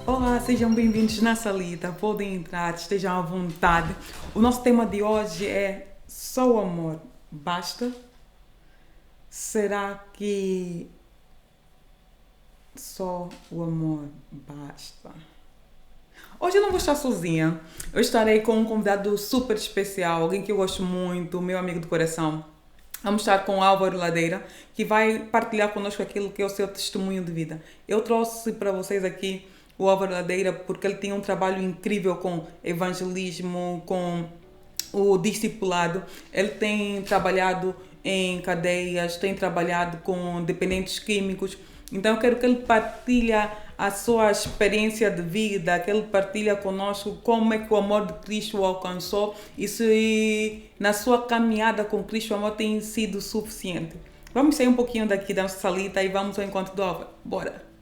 Olá, sejam bem-vindos na salita, podem entrar, estejam à vontade. O nosso tema de hoje é só o amor basta? Será que só o amor basta? Hoje eu não vou estar sozinha, eu estarei com um convidado super especial, alguém que eu gosto muito, meu amigo do coração. Vamos estar com o Álvaro Ladeira, que vai partilhar connosco aquilo que é o seu testemunho de vida. Eu trouxe para vocês aqui o Álvaro Ladeira porque ele tem um trabalho incrível com evangelismo, com o discipulado. Ele tem trabalhado em cadeias, tem trabalhado com dependentes químicos. Então eu quero que ele partilhe a sua experiência de vida, que ele partilha conosco como é que o amor de Cristo o alcançou e se na sua caminhada com Cristo o amor tem sido suficiente. Vamos sair um pouquinho daqui da nossa salita e vamos ao encontro do Álvaro. Bora!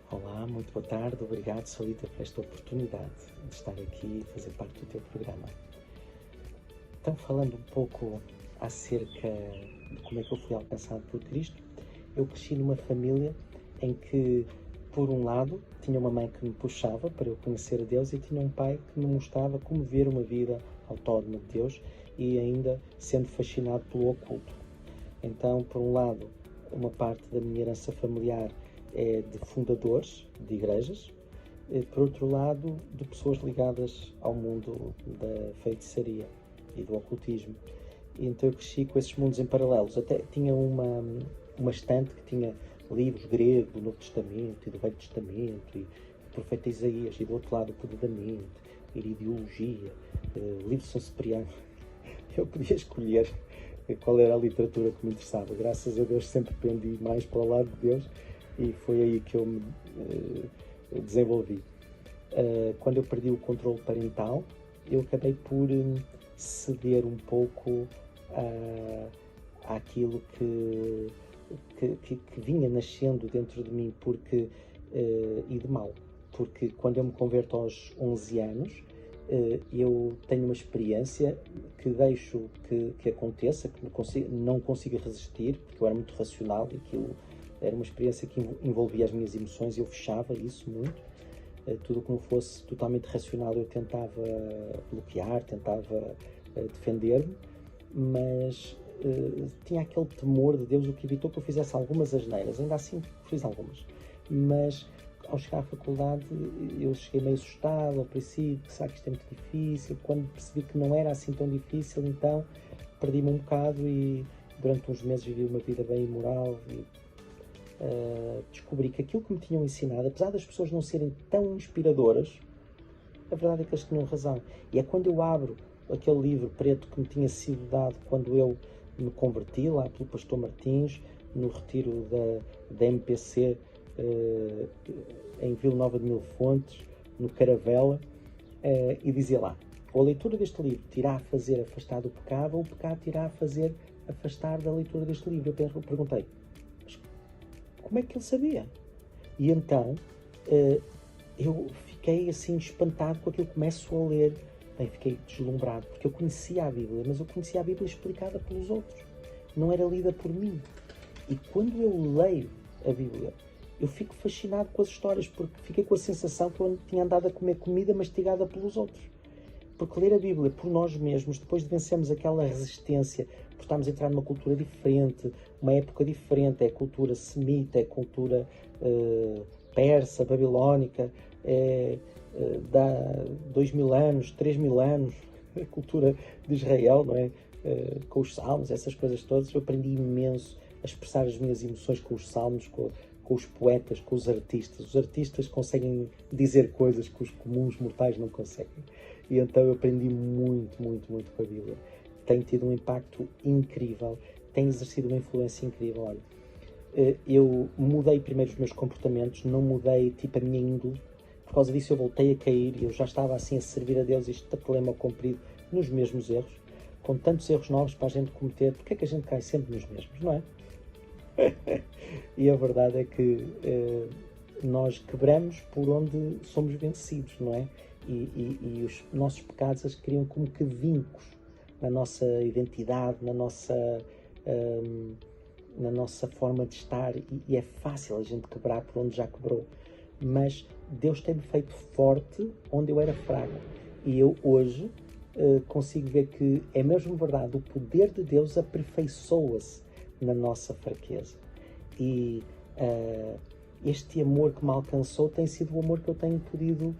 Olá, muito boa tarde. Obrigado, Solita, por esta oportunidade de estar aqui e fazer parte do teu programa. Então, falando um pouco acerca de como é que eu fui alcançado por Cristo, eu cresci numa família em que, por um lado, tinha uma mãe que me puxava para eu conhecer a Deus e tinha um pai que me mostrava como ver uma vida autónoma de Deus e ainda sendo fascinado pelo oculto. Então, por um lado, uma parte da minha herança familiar é de fundadores de igrejas, por outro lado, de pessoas ligadas ao mundo da feitiçaria e do ocultismo. E então eu cresci com esses mundos em paralelos. Até tinha uma estante que tinha livros grego do Novo Testamento e do Velho Testamento, e o profeta Isaías, e do outro lado o Poder da Mente, Iridiologia, livro de São Cipriano. Eu podia escolher qual era a literatura que me interessava. Graças a Deus sempre pendi mais para o lado de Deus, e foi aí que eu me desenvolvi. Quando eu perdi o controle parental, eu acabei por ceder um pouco àquilo que vinha nascendo dentro de mim, e de mal. Porque quando eu me converto aos 11 anos, eu tenho uma experiência que deixo que aconteça, que não consigo resistir, porque eu era muito racional e aquilo era uma experiência que envolvia as minhas emoções e eu fechava isso muito. Tudo como fosse totalmente racional eu tentava bloquear, tentava defender-me, mas tinha aquele temor de Deus, o que evitou que eu fizesse algumas asneiras. Ainda assim fiz algumas, mas ao chegar à faculdade eu cheguei meio assustado ao princípio, será que isto é muito difícil? Quando percebi que não era assim tão difícil, então perdi-me um bocado e durante uns meses vivi uma vida bem imoral e descobri que aquilo que me tinham ensinado, apesar das pessoas não serem tão inspiradoras, a verdade é que eles tinham razão. E é quando eu abro aquele livro preto que me tinha sido dado quando eu me converti, lá pelo pastor Martins, no retiro da MPC, em Vila Nova de Mil Fontes, no Caravela, e dizia lá: ou a leitura deste livro te irá fazer afastar do pecado, ou o pecado te irá fazer afastar da leitura deste livro. Eu perguntei: como é que ele sabia? E então eu fiquei assim espantado com aquilo que começo a ler. Bem, fiquei deslumbrado, porque eu conhecia a Bíblia, mas eu conhecia a Bíblia explicada pelos outros, não era lida por mim. E quando eu leio a Bíblia, eu fico fascinado com as histórias, porque fiquei com a sensação que eu tinha andado a comer comida mastigada pelos outros. Porque ler a Bíblia por nós mesmos, depois de vencermos aquela resistência, por estarmos a entrar numa cultura diferente, uma época diferente, é a cultura semita, é a cultura persa, babilónica, dá 2000 anos, 3000 anos, a cultura de Israel, não é? Com os salmos, essas coisas todas, eu aprendi imenso a expressar as minhas emoções com os salmos, com os poetas, com os artistas. Os artistas conseguem dizer coisas que os comuns mortais não conseguem. E então eu aprendi muito, muito, muito com a Bíblia. Tem tido um impacto incrível, tem exercido uma influência incrível. Olha, eu mudei primeiro os meus comportamentos, não mudei tipo a minha índole. Por causa disso eu voltei a cair e eu já estava assim a servir a Deus, este takelema comprido, nos mesmos erros, com tantos erros novos para a gente cometer. Porque é que a gente cai sempre nos mesmos, não é? E a verdade é que nós quebramos por onde somos vencidos, não é? E os nossos pecados as criam como que vincos na nossa identidade, na nossa forma de estar, e é fácil a gente quebrar por onde já quebrou. Mas Deus tem-me feito forte onde eu era fraco. E eu hoje consigo ver que é mesmo verdade, o poder de Deus aperfeiçoa-se na nossa fraqueza. E este amor que me alcançou tem sido o amor que eu tenho podido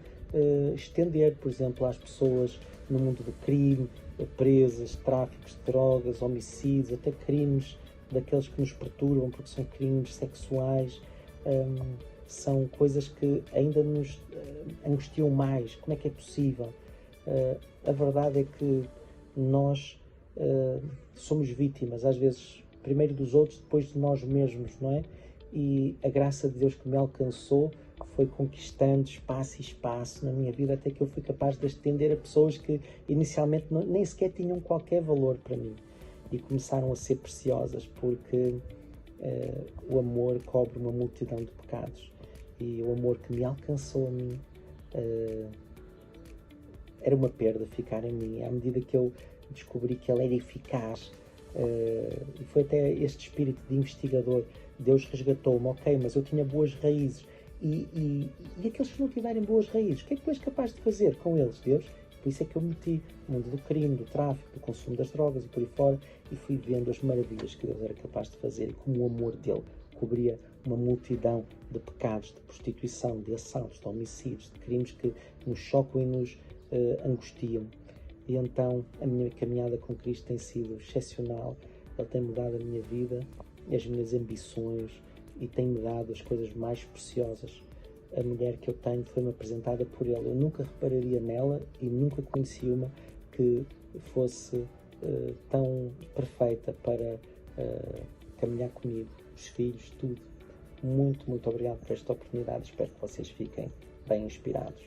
estender, por exemplo, às pessoas no mundo do crime, presas, tráficos de drogas, homicídios, até crimes daqueles que nos perturbam porque são crimes sexuais. São coisas que ainda nos angustiam mais. Como é que é possível? A verdade é que nós somos vítimas, às vezes, primeiro dos outros, depois de nós mesmos, não é? E a graça de Deus que me alcançou foi conquistando espaço e espaço na minha vida, até que eu fui capaz de estender a pessoas que inicialmente nem sequer tinham qualquer valor para mim. E começaram a ser preciosas, porque o amor cobre uma multidão de pecados. E o amor que me alcançou a mim era uma perda ficar em mim. À medida que eu descobri que ele era eficaz, e foi até este espírito de investigador, Deus resgatou-me, ok, mas eu tinha boas raízes. E aqueles que não tiverem boas raízes, o que é que tu és capaz de fazer com eles, Deus? Por isso é que eu me meti no mundo do crime, do tráfico, do consumo das drogas e por aí fora, e fui vendo as maravilhas que Deus era capaz de fazer e como o amor dele cobria uma multidão de pecados, de prostituição, de assaltos, de homicídios, de crimes que nos chocam e nos angustiam. E então a minha caminhada com Cristo tem sido excepcional. Ele tem mudado a minha vida, as minhas ambições, e tem-me dado as coisas mais preciosas. A mulher que eu tenho foi-me apresentada por ele. Eu nunca repararia nela e nunca conheci uma que fosse tão perfeita para caminhar comigo. Os filhos, tudo. Muito, muito obrigado por esta oportunidade. Espero que vocês fiquem bem inspirados.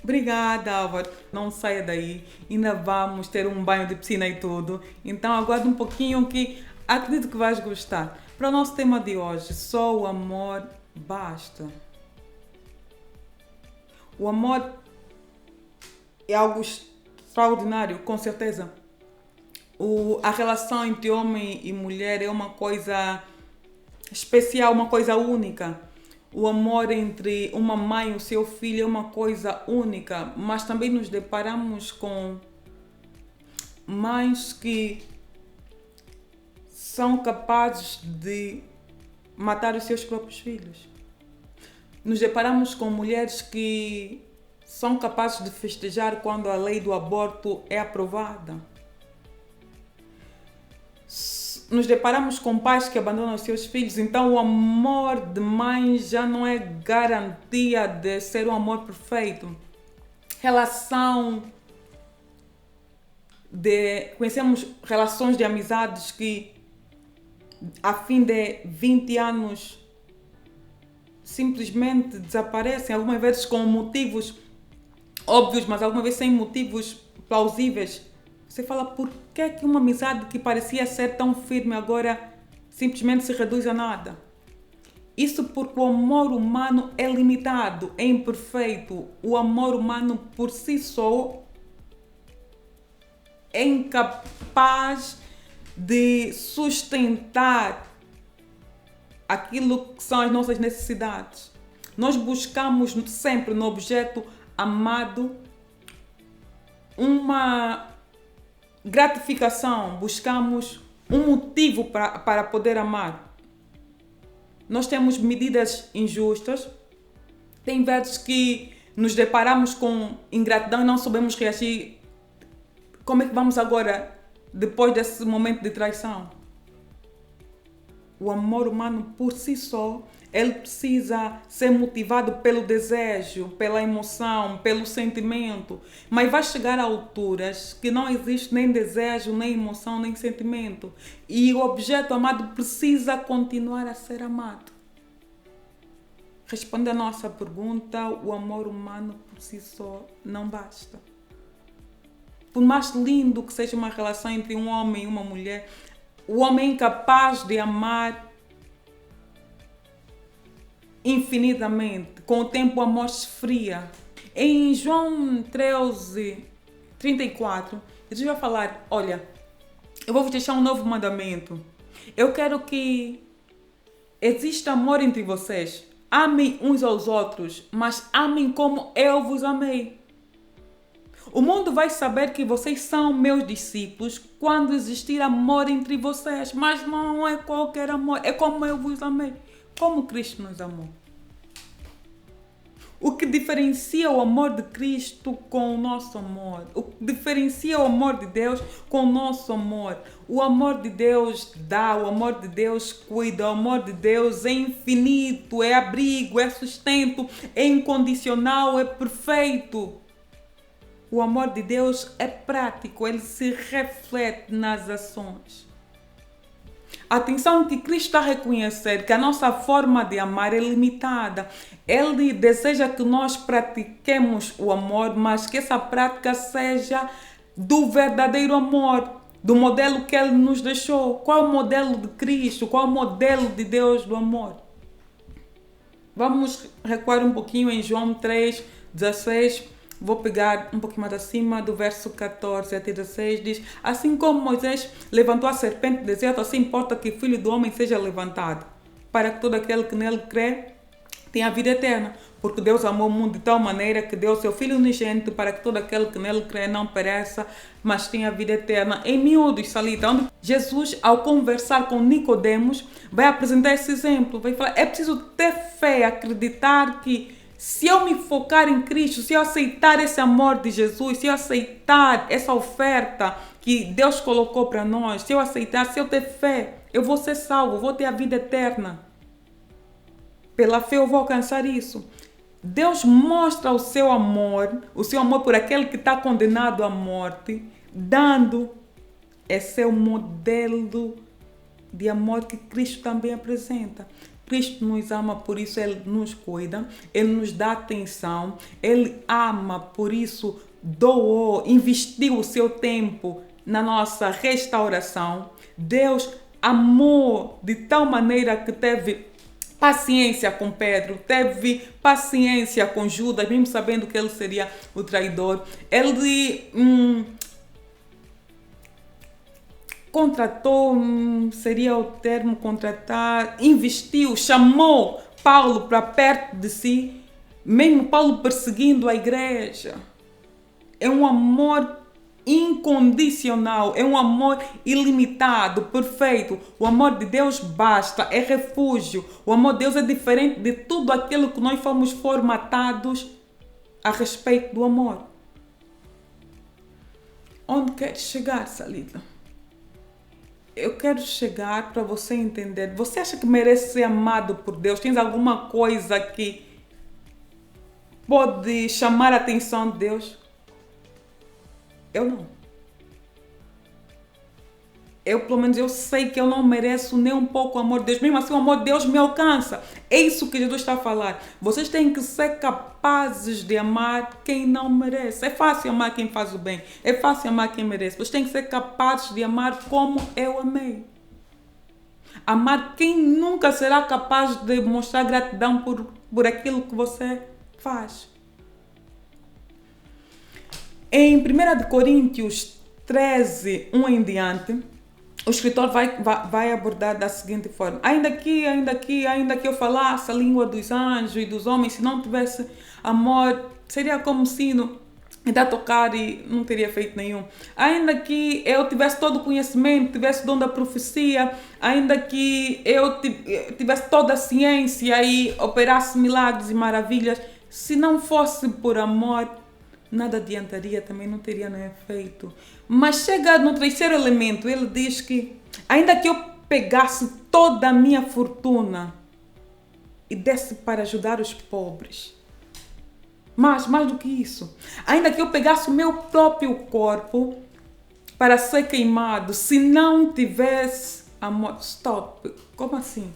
Obrigada, Álvaro. Não saia daí. Ainda vamos ter um banho de piscina e tudo. Então aguarde um pouquinho que acredito que vais gostar. Para o nosso tema de hoje, só o amor basta. O amor é algo extraordinário, com certeza. A relação entre homem e mulher é uma coisa especial, uma coisa única. O amor entre uma mãe e o seu filho é uma coisa única, mas também nos deparamos com mães que são capazes de matar os seus próprios filhos. Nos deparamos com mulheres que são capazes de festejar quando a lei do aborto é aprovada. Nos deparamos com pais que abandonam os seus filhos, então o amor de mãe já não é garantia de ser um amor perfeito. Conhecemos relações de amizades que, a fim de 20 anos, simplesmente desaparecem, algumas vezes com motivos óbvios, mas algumas vezes sem motivos plausíveis. Você fala, por que uma amizade que parecia ser tão firme agora simplesmente se reduz a nada? Isso porque o amor humano é limitado, é imperfeito. O amor humano por si só é incapaz de sustentar aquilo que são as nossas necessidades. Nós buscamos sempre no objeto amado uma gratificação, buscamos um motivo para poder amar. Nós temos medidas injustas, tem vezes que nos deparamos com ingratidão e não sabemos reagir. Como é que vamos agora, depois desse momento de traição? O amor humano por si só, ele precisa ser motivado pelo desejo, pela emoção, pelo sentimento. Mas vai chegar a alturas que não existe nem desejo, nem emoção, nem sentimento. E o objeto amado precisa continuar a ser amado. Respondendo a nossa pergunta, o amor humano por si só não basta. Por mais lindo que seja uma relação entre um homem e uma mulher, o homem é incapaz de amar infinitamente. Com o tempo o amor se esfria. Em João 13:34, Jesus vai falar, olha, eu vou vos deixar um novo mandamento. Eu quero que exista amor entre vocês. Amem uns aos outros, mas amem como eu vos amei. O mundo vai saber que vocês são meus discípulos quando existir amor entre vocês. Mas não é qualquer amor, é como eu vos amei. Como Cristo nos amou. O que diferencia o amor de Cristo com o nosso amor? O que diferencia o amor de Deus com o nosso amor? O amor de Deus dá, o amor de Deus cuida, o amor de Deus é infinito, é abrigo, é sustento, é incondicional, é perfeito. O amor de Deus é prático, ele se reflete nas ações. Atenção que Cristo está a reconhecer que a nossa forma de amar é limitada. Ele deseja que nós pratiquemos o amor, mas que essa prática seja do verdadeiro amor, do modelo que Ele nos deixou. Qual é o modelo de Cristo? Qual é o modelo de Deus do amor? Vamos recuar um pouquinho em João 3:16. Vou pegar um pouquinho mais acima do verso 14 até 16, diz: assim como Moisés levantou a serpente do deserto, assim importa que o Filho do Homem seja levantado, para que todo aquele que nele crê tenha a vida eterna. Porque Deus amou o mundo de tal maneira que deu seu Filho unigênito para que todo aquele que nele crê não pereça, mas tenha a vida eterna. Em miúdos, salita, onde Jesus, ao conversar com Nicodemos, vai apresentar esse exemplo. Vai falar, é preciso ter fé, acreditar que se eu me focar em Cristo, se eu aceitar esse amor de Jesus, se eu aceitar essa oferta que Deus colocou para nós, se eu aceitar, se eu ter fé, eu vou ser salvo, vou ter a vida eterna. Pela fé eu vou alcançar isso. Deus mostra o seu amor por aquele que está condenado à morte, dando esse modelo de amor que Cristo também apresenta. Cristo nos ama, por isso Ele nos cuida, Ele nos dá atenção, Ele ama, por isso doou, investiu o seu tempo na nossa restauração. Deus amou de tal maneira que teve paciência com Pedro, teve paciência com Judas, mesmo sabendo que ele seria o traidor. Ele contratou, seria o termo contratar, investiu, chamou Paulo para perto de si, mesmo Paulo perseguindo a igreja. É um amor incondicional, é um amor ilimitado, perfeito. O amor de Deus basta, é refúgio. O amor de Deus é diferente de tudo aquilo que nós fomos formatados a respeito do amor. Onde queres chegar, Salita? Eu quero chegar para você entender. Você acha que merece ser amado por Deus? Tens alguma coisa que pode chamar a atenção de Deus? Eu não. Pelo menos eu sei que eu não mereço nem um pouco o amor de Deus. Mesmo assim, o amor de Deus me alcança. É isso que Jesus está a falar. Vocês têm que ser capazes de amar quem não merece. É fácil amar quem faz o bem. É fácil amar quem merece. Vocês têm que ser capazes de amar como eu amei. Amar quem nunca será capaz de mostrar gratidão por aquilo que você faz. Em 1 Coríntios 13:1 em diante, o escritor vai abordar da seguinte forma: ainda que eu falasse a língua dos anjos e dos homens, se não tivesse amor, seria como sino a tocar e não teria feito nenhum. Ainda que eu tivesse todo o conhecimento, tivesse o dom da profecia, ainda que eu tivesse toda a ciência e operasse milagres e maravilhas, se não fosse por amor, nada adiantaria, também não teria nem efeito. Mas chega no terceiro elemento, ele diz que ainda que eu pegasse toda a minha fortuna e desse para ajudar os pobres, mais do que isso, ainda que eu pegasse o meu próprio corpo para ser queimado, se não tivesse amor... Stop, como assim?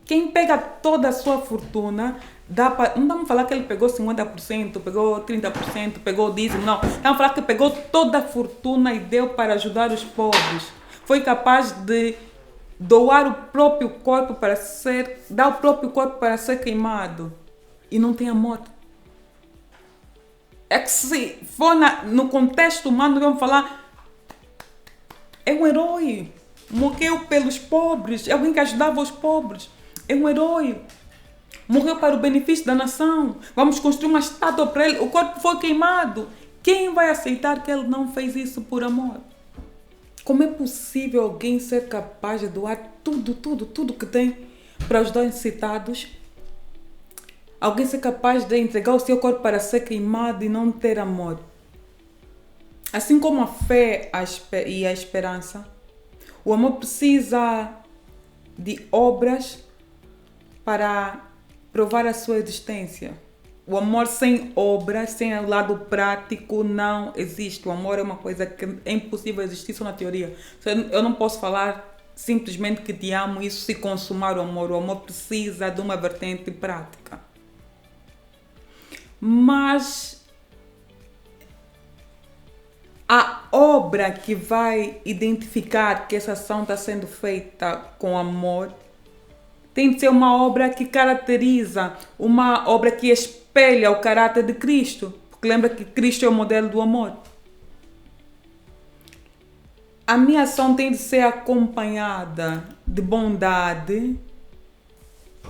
Quem pega toda a sua fortuna, não vamos falar que ele pegou 50%, pegou 30%, pegou dízimo, não. Vamos falar que pegou toda a fortuna e deu para ajudar os pobres. Foi capaz de doar o próprio corpo dar o próprio corpo para ser queimado e não tem amor. É que se for no contexto humano, vamos falar, é um herói. Morreu pelos pobres, é alguém que ajudava os pobres. É um herói. Morreu para o benefício da nação. Vamos construir uma estátua para ele. O corpo foi queimado. Quem vai aceitar que ele não fez isso por amor? Como é possível alguém ser capaz de doar tudo que tem para ajudar os necessitados? Alguém ser capaz de entregar o seu corpo para ser queimado e não ter amor? Assim como a fé e a esperança, o amor precisa de obras para provar a sua existência. O amor sem obras, sem o lado prático, não existe. O amor é uma coisa que é impossível existir só na teoria. Eu não posso falar simplesmente que te amo, isso se consumar o amor. O amor precisa de uma vertente prática. Mas a obra que vai identificar que essa ação está sendo feita com amor tem de ser uma obra que caracteriza, uma obra que espelha o caráter de Cristo. Porque lembra que Cristo é o modelo do amor. A minha ação tem de ser acompanhada de bondade,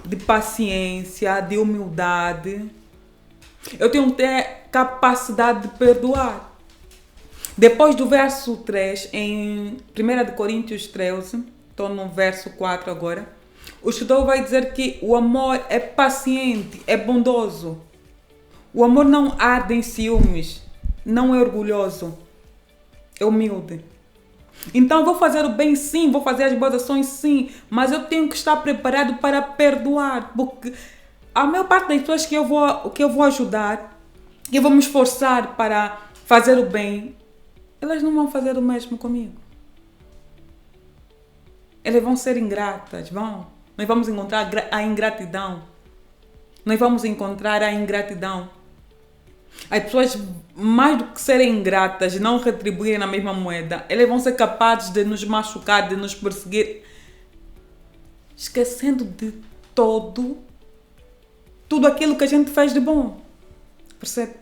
de paciência, de humildade. Eu tenho que ter capacidade de perdoar. Depois do verso 3, em 1 Coríntios 13, estou no verso 4 agora, o escritor vai dizer que o amor é paciente, é bondoso. O amor não arde em ciúmes, não é orgulhoso, é humilde. Então eu vou fazer o bem sim, vou fazer as boas ações sim, mas eu tenho que estar preparado para perdoar, porque a maior parte das pessoas que eu vou ajudar, que eu vou me esforçar para fazer o bem, elas não vão fazer o mesmo comigo. Elas vão ser ingratas, vão. Nós vamos encontrar a ingratidão. Nós vamos encontrar a ingratidão. As pessoas, mais do que serem ingratas, não retribuírem na mesma moeda, elas vão ser capazes de nos machucar, de nos perseguir, esquecendo de tudo aquilo que a gente fez de bom. Percebe?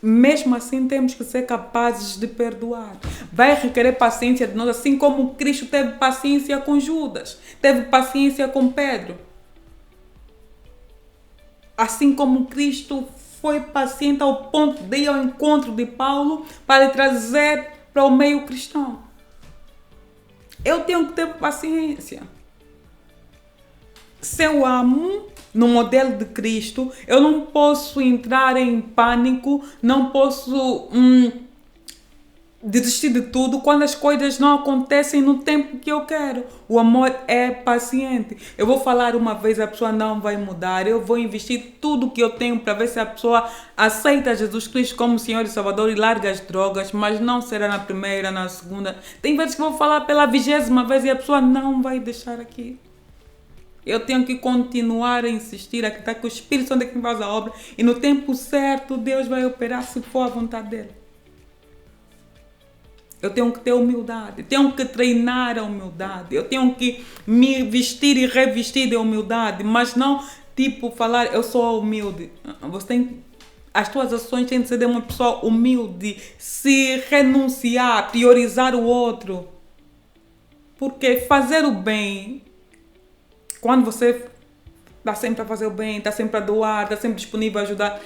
Mesmo assim, temos que ser capazes de perdoar. Vai requerer paciência de nós, assim como Cristo teve paciência com Judas, teve paciência com Pedro. Assim como Cristo foi paciente ao ponto de ir ao encontro de Paulo para lhe trazer para o meio cristão. Eu tenho que ter paciência. Se eu amo no modelo de Cristo, eu não posso entrar em pânico, não posso desistir de tudo quando as coisas não acontecem no tempo que eu quero. O amor é paciente. Eu vou falar uma vez, a pessoa não vai mudar. Eu vou investir tudo que eu tenho para ver se a pessoa aceita Jesus Cristo como Senhor e Salvador e larga as drogas, mas não será na primeira, na segunda. Tem vezes que eu vou falar pela 20ª vez e a pessoa não vai deixar aqui. Eu tenho que continuar a insistir, acreditar que o Espírito Santo é quem faz a obra e no tempo certo Deus vai operar se for a vontade dele. Eu tenho que ter humildade, tenho que treinar a humildade, eu tenho que me vestir e revestir de humildade, mas não tipo falar eu sou humilde. As tuas ações têm de ser de uma pessoa humilde, se renunciar, priorizar o outro. Porque fazer o bem, quando você está sempre a fazer o bem, está sempre a doar, está sempre disponível a ajudar,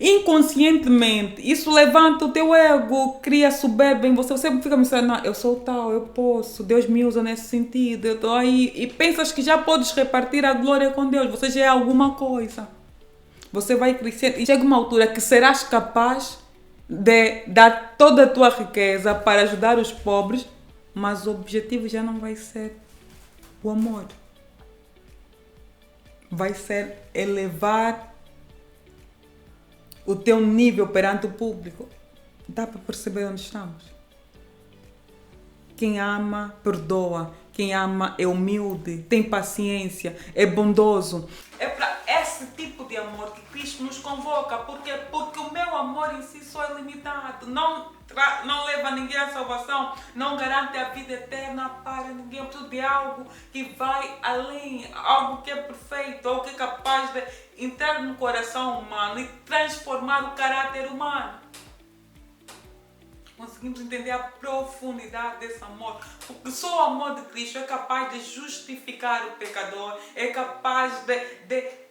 inconscientemente, isso levanta o teu ego, cria soberba em você. Você fica pensando, não, eu sou tal, eu posso, Deus me usa nesse sentido, eu estou aí. E pensas que já podes repartir a glória com Deus, você já é alguma coisa. Você vai crescer e chega uma altura que serás capaz de dar toda a tua riqueza para ajudar os pobres, mas o objetivo já não vai ser o amor. Vai ser elevar o teu nível perante o público. Dá para perceber onde estamos? Quem ama, perdoa. Quem ama é humilde, tem paciência, é bondoso. É para esse tipo de amor que Cristo nos convoca. Porque o meu meu amor em si só é limitado. Não leva ninguém à salvação, não garante a vida eterna para ninguém. Eu preciso de algo que vai além, algo que é perfeito, algo que é capaz de entrar no coração humano e transformar o caráter humano. Conseguimos entender a profundidade desse amor, porque só o amor de Cristo é capaz de justificar o pecador, é capaz de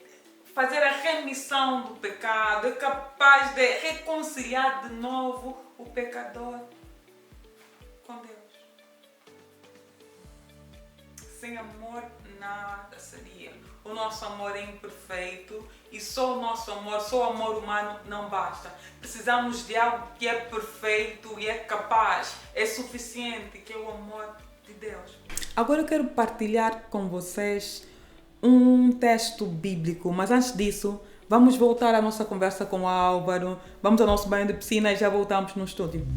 fazer a remissão do pecado, é capaz de reconciliar de novo o pecador com Deus. Sem amor nada seria. O nosso amor é imperfeito e só o nosso amor, só o amor humano não basta. Precisamos de algo que é perfeito e é capaz, é suficiente, que é o amor de Deus. Agora eu quero partilhar com vocês um texto bíblico, mas antes disso, vamos voltar à nossa conversa com o Álvaro, vamos ao nosso banho de piscina e já voltamos no estúdio.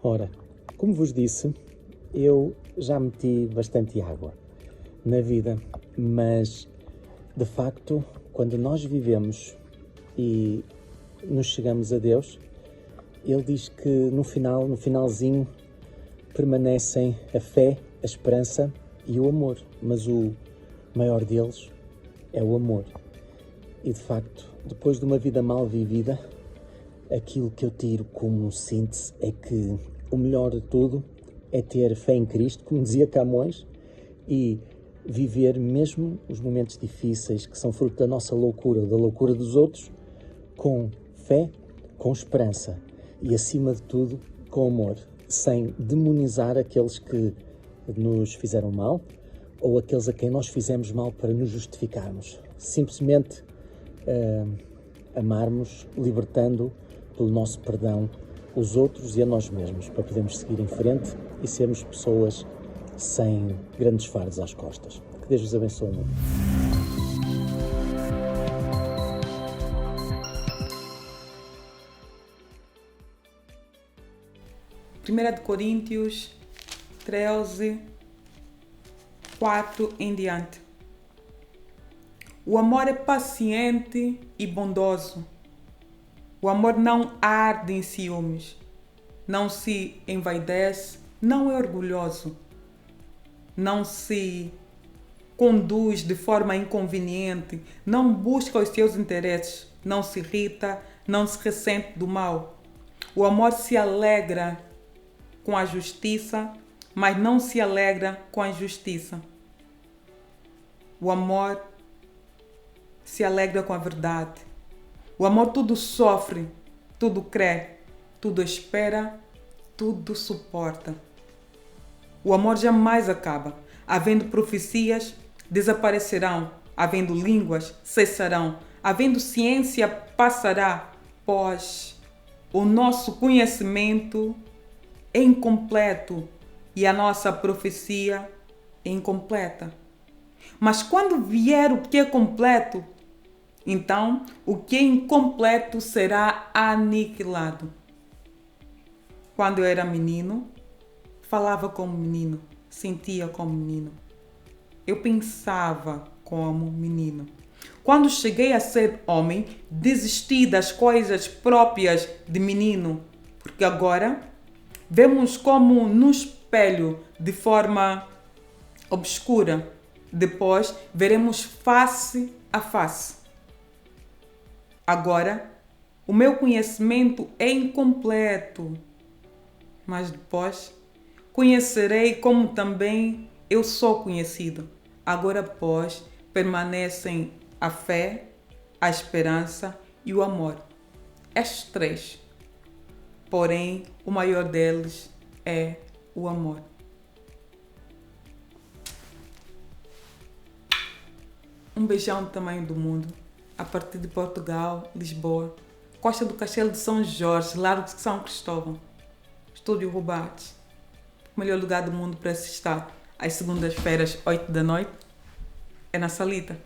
Ora, como vos disse, eu já meti bastante água na vida, mas de facto, quando nós vivemos e nos chegamos a Deus, Ele diz que no finalzinho, permanecem a fé, a esperança e o amor, mas o maior deles é o amor. E de facto, depois de uma vida mal vivida, aquilo que eu tiro como síntese é que o melhor de tudo é ter fé em Cristo, como dizia Camões, e viver mesmo os momentos difíceis que são fruto da nossa loucura ou da loucura dos outros, com fé, com esperança e, acima de tudo, com amor, sem demonizar aqueles que nos fizeram mal ou aqueles a quem nós fizemos mal para nos justificarmos. Simplesmente amarmos, libertando pelo nosso perdão os outros e a nós mesmos, para podermos seguir em frente e sermos pessoas sem grandes fardos às costas. Que Deus vos abençoe muito. Primeira de Coríntios 13, 4 em diante. O amor é paciente e bondoso. O amor não arde em ciúmes, não se envaidece, não é orgulhoso, não se conduz de forma inconveniente, não busca os seus interesses, não se irrita, não se ressente do mal. O amor se alegra com a justiça, mas não se alegra com a injustiça. O amor se alegra com a verdade. O amor tudo sofre, tudo crê, tudo espera, tudo suporta. O amor jamais acaba. Havendo profecias, desaparecerão. Havendo línguas, cessarão. Havendo ciência, passará. Pois o nosso conhecimento é incompleto e a nossa profecia é incompleta. Mas quando vier o que é completo, então o que é incompleto será aniquilado. Quando eu era menino, falava como menino, sentia como menino. Eu pensava como menino. Quando cheguei a ser homem, desisti das coisas próprias de menino, porque agora vemos como no espelho de forma obscura. Depois veremos face a face. Agora, o meu conhecimento é incompleto, mas depois conhecerei como também eu sou conhecido. Agora, pois, permanecem a fé, a esperança e o amor. Estes três. Porém, o maior deles é o amor. Um beijão do tamanho do mundo, a partir de Portugal, Lisboa, Costa do Castelo de São Jorge, Largo de São Cristóvão, Estúdio Rubates, o melhor lugar do mundo para se estar às segundas-feiras, 8 da noite, é na Salita.